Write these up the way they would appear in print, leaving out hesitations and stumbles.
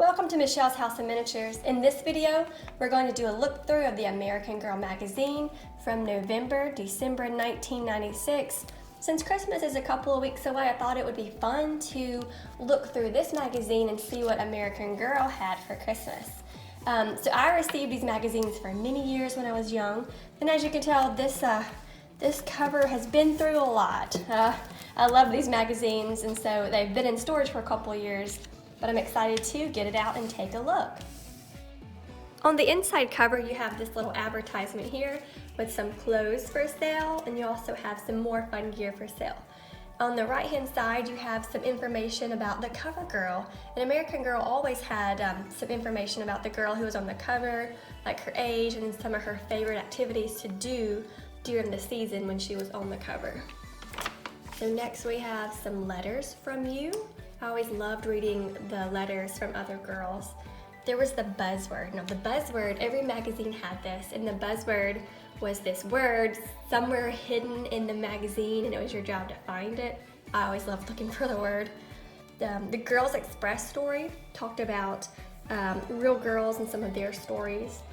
Welcome to Michelle's House of Miniatures. In this video, we're going to do a look through of the American Girl magazine from November, December 1996. Since Christmas is a couple of weeks away, I thought it would be fun to look through this magazine and see what American Girl had for Christmas. So I received these magazines for many years when I was young, and as you can tell, this cover has been through a lot. I love these magazines, and so they've been in storage for a couple of years, but I'm excited to get it out and take a look. On the inside cover, you have this little advertisement here with some clothes for sale, and you also have some more fun gear for sale. On the right hand side, you have some information about the cover girl. And American Girl always had some information about the girl who was on the cover, like her age and some of her favorite activities to do during the season when she was on the cover. So next we have some letters from you. I always loved reading the letters from other girls. There was the buzzword. Now the buzzword, every magazine had this, and the buzzword was this word somewhere hidden in the magazine, and it was your job to find it. I always loved looking for the word. The Girls Express story talked about real girls and some of their stories.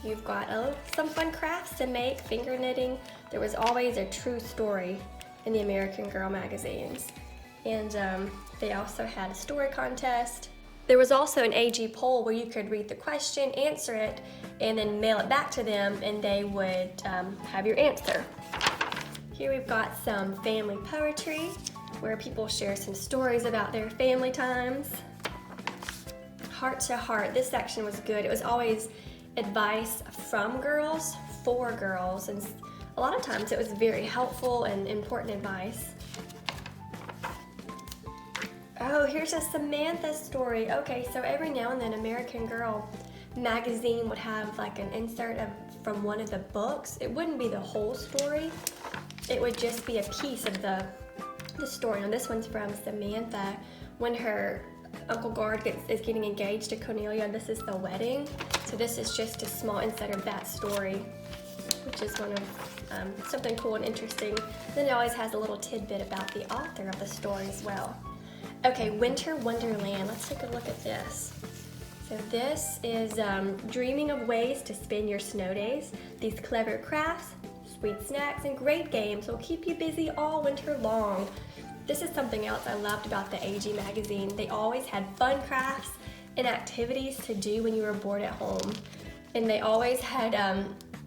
You've got some fun crafts to make, finger knitting. There was always a true story in the American Girl magazines. And they also had a story contest. There was also an AG poll where you could read the question, answer it, and then mail it back to them, and they would have your answer. Here we've got some family poetry where people share some stories about their family times. Heart to Heart, this section was good. It was always advice from girls for girls, and a lot of times it was very helpful and important advice. Oh, here's a Samantha story. Okay, so every now and then American Girl magazine would have like an insert from one of the books. It wouldn't be the whole story. It would just be a piece of the story. Now this one's from Samantha when her Uncle Gard is getting engaged to Cornelia. This is the wedding. So this is just a small insert of that story, which is one of something cool and interesting. Then it always has a little tidbit about the author of the story as well. Okay, Winter Wonderland. Let's take a look at this. So this is dreaming of ways to spend your snow days. These clever crafts, sweet snacks, and great games will keep you busy all winter long. This is something else I loved about the AG magazine. They always had fun crafts and activities to do when you were bored at home. And they always had,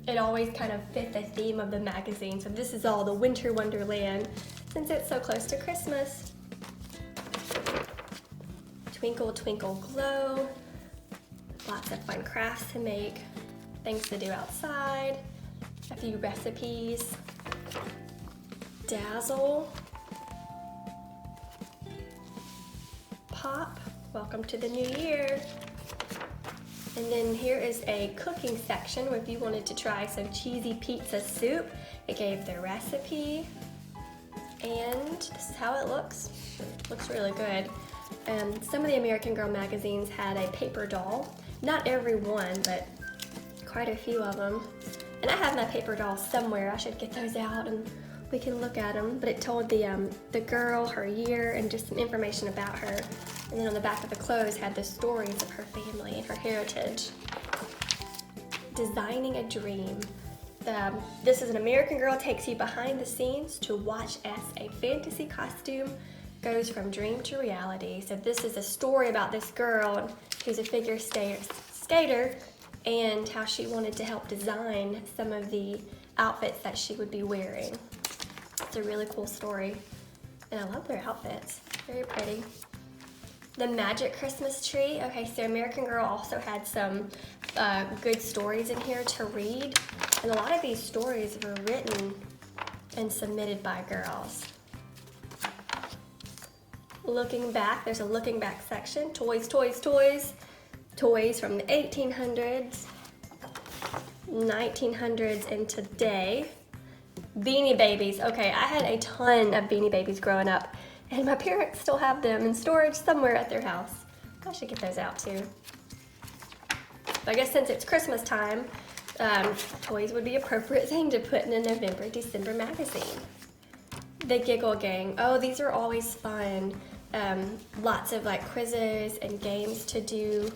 it always kind of fit the theme of the magazine. So this is all the Winter Wonderland since it's so close to Christmas. Twinkle Twinkle Glow, lots of fun crafts to make, things to do outside, a few recipes. Dazzle, Pop, welcome to the new year. And then here is a cooking section where if you wanted to try some cheesy pizza soup, it gave the recipe, and this is how it looks. It looks really good. Some of the American Girl magazines had a paper doll. Not every one, but quite a few of them. And I have my paper dolls somewhere. I should get those out and we can look at them. But it told the girl, her year, and just some information about her. And then on the back of the clothes had the stories of her family and her heritage. Designing a Dream. This is an American Girl takes you behind the scenes to watch as a fantasy costume goes from dream to reality. So this is a story about this girl who's a figure skater and how she wanted to help design some of the outfits that she would be wearing. It's a really cool story, and I love their outfits. Very pretty. The Magic Christmas Tree. Okay, so American Girl also had some good stories in here to read, and a lot of these stories were written and submitted by girls. Looking Back, there's a looking back section. Toys, toys, toys. Toys from the 1800s, 1900s, and today. Beanie Babies. Okay, I had a ton of Beanie Babies growing up, and my parents still have them in storage somewhere at their house. I should get those out too. But I guess since it's Christmas time, toys would be an appropriate thing to put in a November, December magazine. The Giggle Gang. Oh, these are always fun. lots of like quizzes and games to do,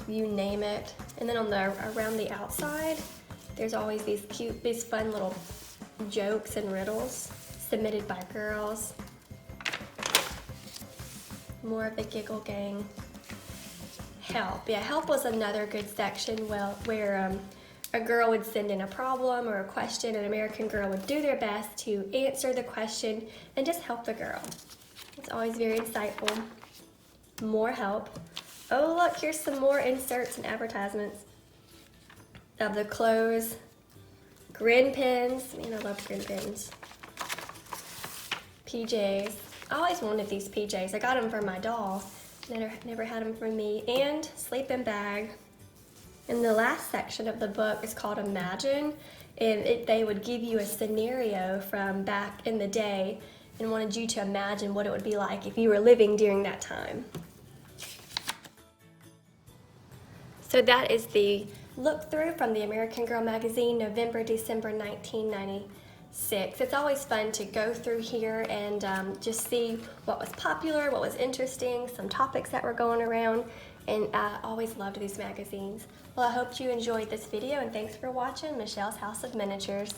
you name it. And then around the outside, there's always these fun little jokes and riddles submitted by girls. More of the Giggle Gang. Help. Yeah, help was another good section where a girl would send in a problem or a question, and an American girl would do their best to answer the question and just help the girl. It's always very insightful. More help. Oh, look, here's some more inserts and advertisements of the clothes. Grin pins. Man, I love grin pins. PJs. I always wanted these PJs. I got them for my doll. Never had them for me. And sleeping bag. And the last section of the book is called Imagine. And they would give you a scenario from back in the day and wanted you to imagine what it would be like if you were living during that time. So that is the look through from the American Girl magazine, November, December 1996. It's always fun to go through here and just see what was popular, what was interesting, some topics that were going around, and I always loved these magazines. Well, I hope you enjoyed this video, and thanks for watching Michelle's House of Miniatures.